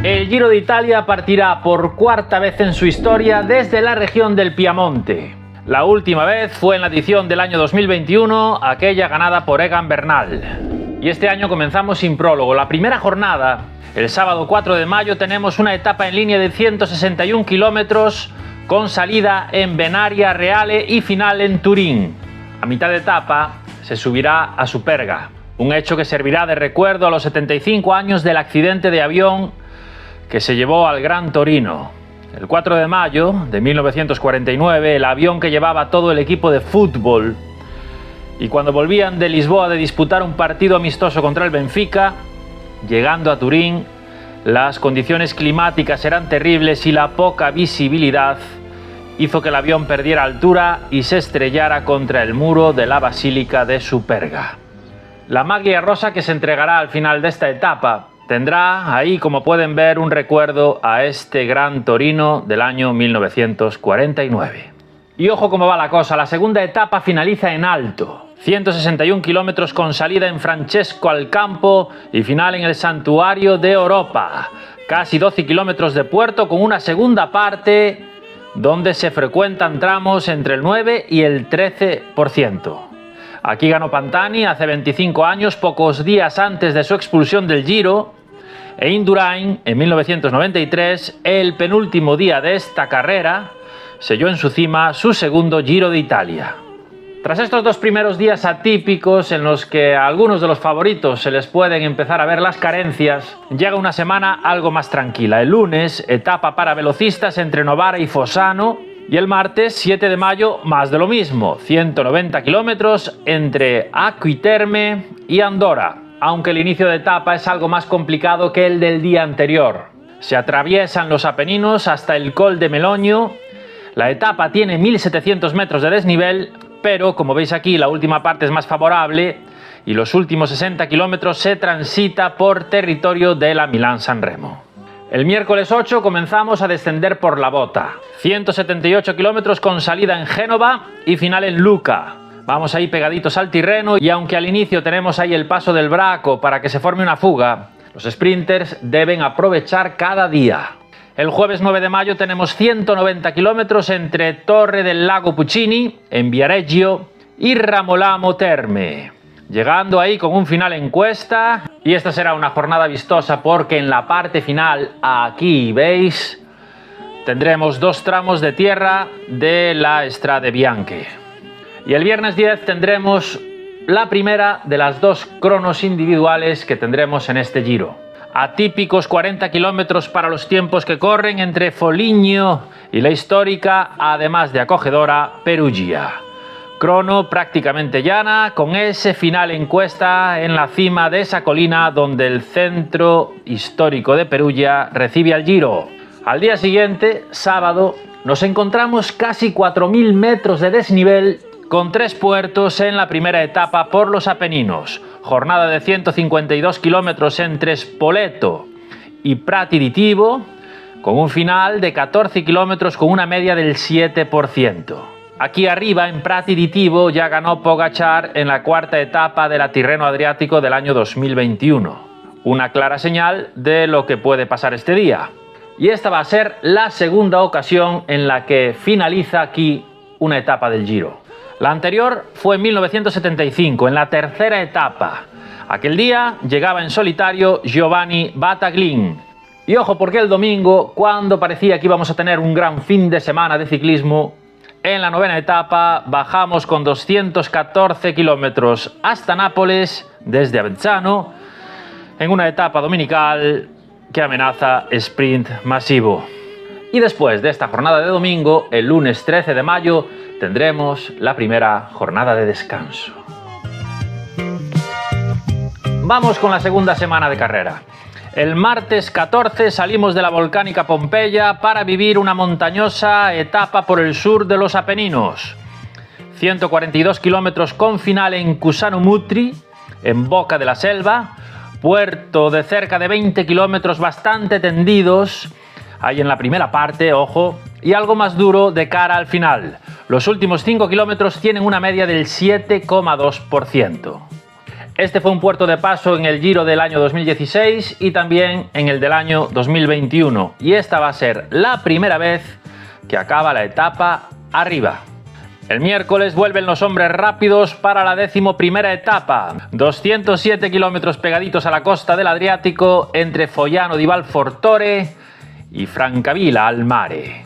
El Giro de Italia partirá por cuarta vez en su historia desde la región del Piamonte. La última vez fue en la edición del año 2021, aquella ganada por Egan Bernal. Y este año comenzamos sin prólogo. La primera jornada, el sábado 4 de mayo, tenemos una etapa en línea de 161 kilómetros con salida en Venaria Reale y final en Turín. A mitad de etapa se subirá a Superga, un hecho que servirá de recuerdo a los 75 años del accidente de avión que se llevó al Gran Torino. El 4 de mayo de 1949, el avión que llevaba todo el equipo de fútbol, y cuando volvían de Lisboa de disputar un partido amistoso contra el Benfica, llegando a Turín, las condiciones climáticas eran terribles y la poca visibilidad hizo que el avión perdiera altura y se estrellara contra el muro de la Basílica de Superga. La maglia rosa que se entregará al final de esta etapa tendrá ahí, como pueden ver, un recuerdo a este Gran Torino del año 1949. Y ojo cómo va la cosa, la segunda etapa finaliza en alto. 161 kilómetros con salida en Francesco al Campo y final en el Santuario de Europa. Casi 12 kilómetros de puerto con una segunda parte donde se frecuentan tramos entre el 9 y el 13%. Aquí ganó Pantani hace 25 años, pocos días antes de su expulsión del Giro, e Indurain en 1993, el penúltimo día de esta carrera, selló en su cima su segundo Giro de Italia. Tras estos dos primeros días atípicos en los que a algunos de los favoritos se les pueden empezar a ver las carencias, llega una semana algo más tranquila. El lunes, etapa para velocistas entre Novara y Fossano, y el martes 7 de mayo, más de lo mismo, 190 kilómetros entre Aquiterme y Andorra, aunque el inicio de etapa es algo más complicado que el del día anterior. Se atraviesan los Apeninos hasta el Col de Melogno. La etapa tiene 1700 metros de desnivel, pero como veis aquí la última parte es más favorable y los últimos 60 kilómetros se transita por territorio de la Milán-San Remo. El miércoles 8 comenzamos a descender por la bota. 178 kilómetros con salida en Génova y final en Lucca. Vamos ahí pegaditos al Tirreno y aunque al inicio tenemos ahí el paso del Braco para que se forme una fuga, los sprinters deben aprovechar cada día. El jueves 9 de mayo tenemos 190 kilómetros entre Torre del Lago Puccini, en Viareggio, y Ramolamo Terme. Llegando ahí con un final en cuesta, y esta será una jornada vistosa porque en la parte final, aquí veis, tendremos dos tramos de tierra de la Strade Bianche. Y el viernes 10 tendremos la primera de las dos cronos individuales que tendremos en este Giro. Atípicos 40 kilómetros para los tiempos que corren entre Foligno y la histórica, además de acogedora, Perugia. Crono prácticamente llana, con ese final en cuesta en la cima de esa colina donde el centro histórico de Perugia recibe al Giro. Al día siguiente, sábado, nos encontramos casi 4.000 metros de desnivel con 3 puertos en la primera etapa por los Apeninos. Jornada de 152 kilómetros entre Spoleto y Prati di Tivo, con un final de 14 kilómetros con una media del 7%. Aquí arriba, en Prati di Tivo, ya ganó Pogačar en la cuarta etapa de la Tirreno Adriático del año 2021. Una clara señal de lo que puede pasar este día. Y esta va a ser la segunda ocasión en la que finaliza aquí una etapa del Giro. La anterior fue en 1975, en la tercera etapa. Aquel día llegaba en solitario Giovanni Battaglin. Y ojo, porque el domingo, cuando parecía que íbamos a tener un gran fin de semana de ciclismo, en la novena etapa bajamos con 214 kilómetros hasta Nápoles desde Avezzano en una etapa dominical que amenaza sprint masivo. Y después de esta jornada de domingo, el lunes 13 de mayo, tendremos la primera jornada de descanso. Vamos con la segunda semana de carrera. El martes 14 salimos de la volcánica Pompeya para vivir una montañosa etapa por el sur de los Apeninos. 142 kilómetros con final en Cusano Mutri, en Boca de la Selva, puerto de cerca de 20 kilómetros bastante tendidos, ahí en la primera parte, ojo, y algo más duro de cara al final. Los últimos 5 kilómetros tienen una media del 7,2%. Este fue un puerto de paso en el Giro del año 2016 y también en el del año 2021. Y esta va a ser la primera vez que acaba la etapa arriba. El miércoles vuelven los hombres rápidos para la 11ª etapa. 207 kilómetros pegaditos a la costa del Adriático entre Fogliano di Valfortore y Francavilla al Mare.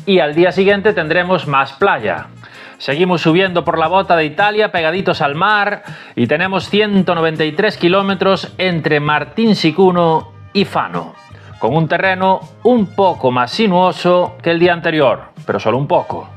Y al día siguiente tendremos más playa. Seguimos subiendo por la Bota de Italia pegaditos al mar y tenemos 193 kilómetros entre Martinsicuro y Fano, con un terreno un poco más sinuoso que el día anterior, pero solo un poco.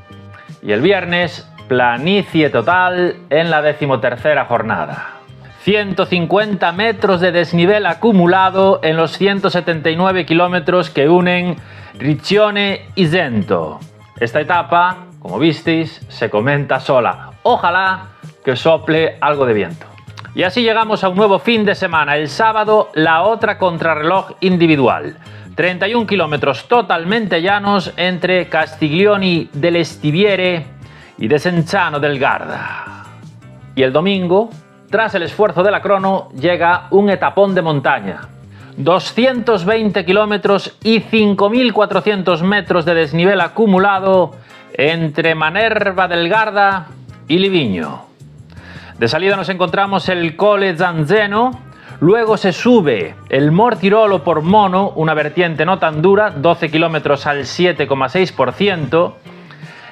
Y el viernes, planicie total en la 13ª jornada. 150 metros de desnivel acumulado en los 179 kilómetros que unen Riccione y Cento. Esta etapa, como visteis, se comenta sola. Ojalá que sople algo de viento. Y así llegamos a un nuevo fin de semana. El sábado, la otra contrarreloj individual. 31 kilómetros totalmente llanos entre Castiglioni dell'Estiviere y Desenzano del Garda. Y el domingo, tras el esfuerzo de la crono, llega un etapón de montaña. 220 kilómetros y 5.400 metros de desnivel acumulado entre Manerva del Garda y Livigno. De salida nos encontramos el Colle Zanzeno, luego se sube el Mortirolo por Mono, una vertiente no tan dura, 12 kilómetros al 7,6%,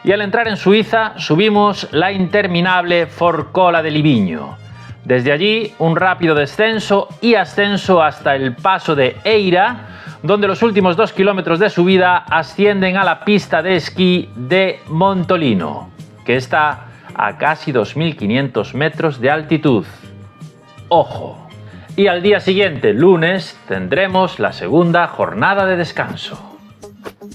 y al entrar en Suiza subimos la interminable Forcola de Livigno. Desde allí un rápido descenso y ascenso hasta el paso de Eira, donde los últimos 2 kilómetros de subida ascienden a la pista de esquí de Montolino, que está a casi 2.500 metros de altitud. ¡Ojo! Y al día siguiente, lunes, tendremos la segunda jornada de descanso.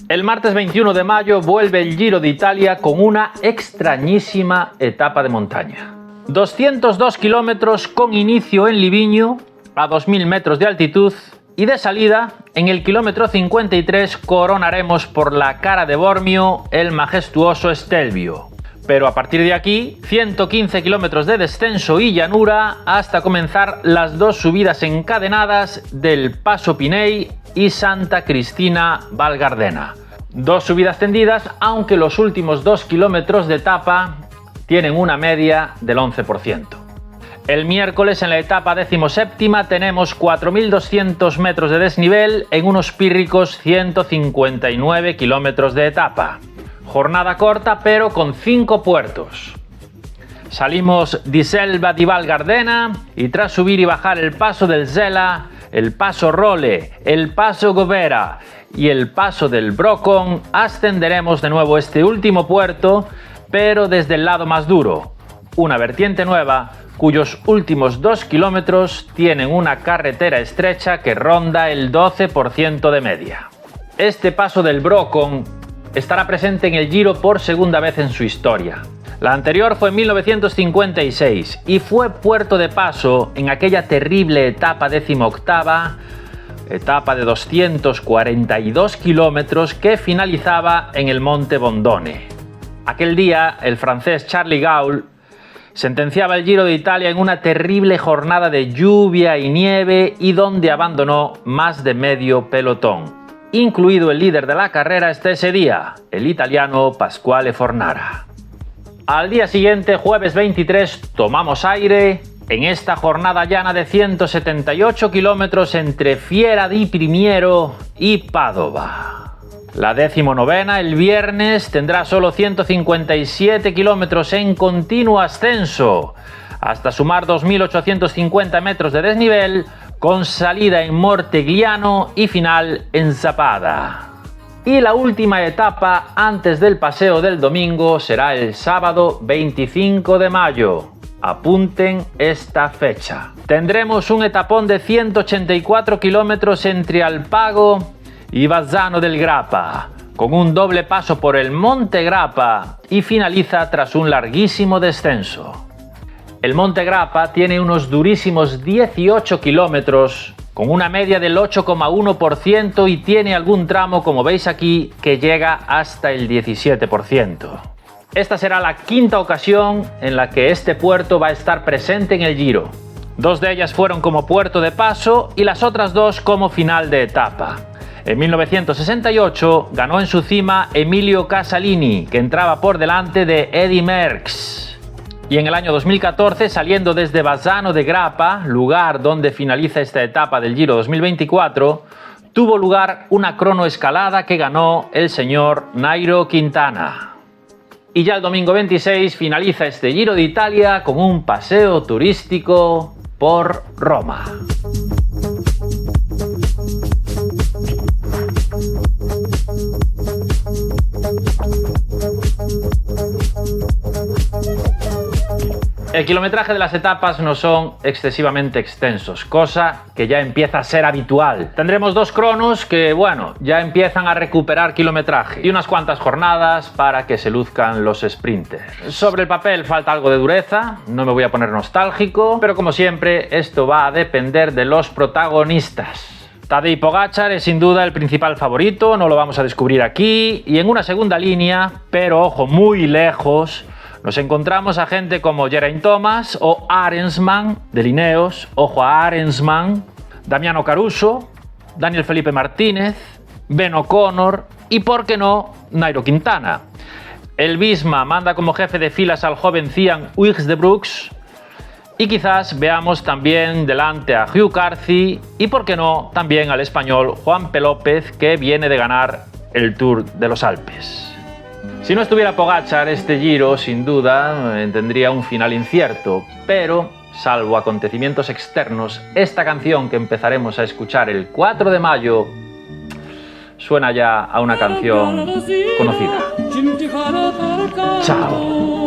El martes 21 de mayo vuelve el Giro de Italia con una extrañísima etapa de montaña. 202 kilómetros con inicio en Livigno, a 2.000 metros de altitud, y de salida, en el kilómetro 53, coronaremos por la cara de Bormio el majestuoso Stelvio. Pero a partir de aquí, 115 kilómetros de descenso y llanura hasta comenzar las dos subidas encadenadas del Passo Pinei y Santa Cristina Val Gardena. Dos subidas tendidas, aunque los últimos 2 kilómetros de etapa tienen una media del 11%. El miércoles en la etapa 17ª tenemos 4.200 metros de desnivel en unos pírricos 159 kilómetros de etapa. Jornada corta pero con 5 puertos. Salimos di Selva di Val Gardena y tras subir y bajar el paso del Zela, el paso Role, el paso Govera y el paso del Brocon, ascenderemos de nuevo este último puerto, pero desde el lado más duro, una vertiente nueva cuyos últimos 2 kilómetros tienen una carretera estrecha que ronda el 12% de media. Este paso del Brocon estará presente en el Giro por segunda vez en su historia. La anterior fue en 1956 y fue puerto de paso en aquella terrible etapa 18ª, etapa de 242 kilómetros que finalizaba en el Monte Bondone. Aquel día, el francés Charles Gaulle sentenciaba el Giro de Italia en una terrible jornada de lluvia y nieve y donde abandonó más de medio pelotón, incluido el líder de la carrera hasta ese día, el italiano Pasquale Fornara. Al día siguiente, jueves 23, tomamos aire en esta jornada llana de 178 kilómetros entre Fiera di Primiero y Padova. La 19ª, el viernes, tendrá solo 157 kilómetros en continuo ascenso, hasta sumar 2.850 metros de desnivel, con salida en Mortegliano y final en Zapada. Y la última etapa antes del paseo del domingo será el sábado 25 de mayo. Apunten esta fecha. Tendremos un etapón de 184 kilómetros entre Alpago y Bazzano del Grappa, con un doble paso por el Monte Grappa y finaliza tras un larguísimo descenso. El Monte Grappa tiene unos durísimos 18 kilómetros, con una media del 8,1% y tiene algún tramo, como veis aquí, que llega hasta el 17%. Esta será la quinta ocasión en la que este puerto va a estar presente en el Giro. 2 de ellas fueron como puerto de paso y las otras 2 como final de etapa. En 1968 ganó en su cima Emilio Casalini, que entraba por delante de Eddy Merckx. Y en el año 2014, saliendo desde Bassano de Grappa, lugar donde finaliza esta etapa del Giro 2024, tuvo lugar una cronoescalada que ganó el señor Nairo Quintana. Y ya el domingo 26 finaliza este Giro de Italia con un paseo turístico por Roma. El kilometraje de las etapas no son excesivamente extensos, cosa que ya empieza a ser habitual. Tendremos 2 cronos que, bueno, ya empiezan a recuperar kilometraje y unas cuantas jornadas para que se luzcan los sprinters. Sobre el papel falta algo de dureza, no me voy a poner nostálgico, pero como siempre esto va a depender de los protagonistas. Tadej Pogačar es sin duda el principal favorito, no lo vamos a descubrir aquí, y en una segunda línea, pero ojo, muy lejos, nos encontramos a gente como Geraint Thomas o Arensman de Ineos, ojo a Arensman, Damiano Caruso, Daniel Felipe Martínez, Ben O'Connor y, por qué no, Nairo Quintana. El Visma manda como jefe de filas al joven Cian Uijs de Brooks y quizás veamos también delante a Hugh Carthy y, por qué no, también al español Juan P. López, que viene de ganar el Tour de los Alpes. Si no estuviera Pogačar, este Giro, sin duda, tendría un final incierto, pero, salvo acontecimientos externos, esta canción que empezaremos a escuchar el 4 de mayo suena ya a una canción conocida. Chao.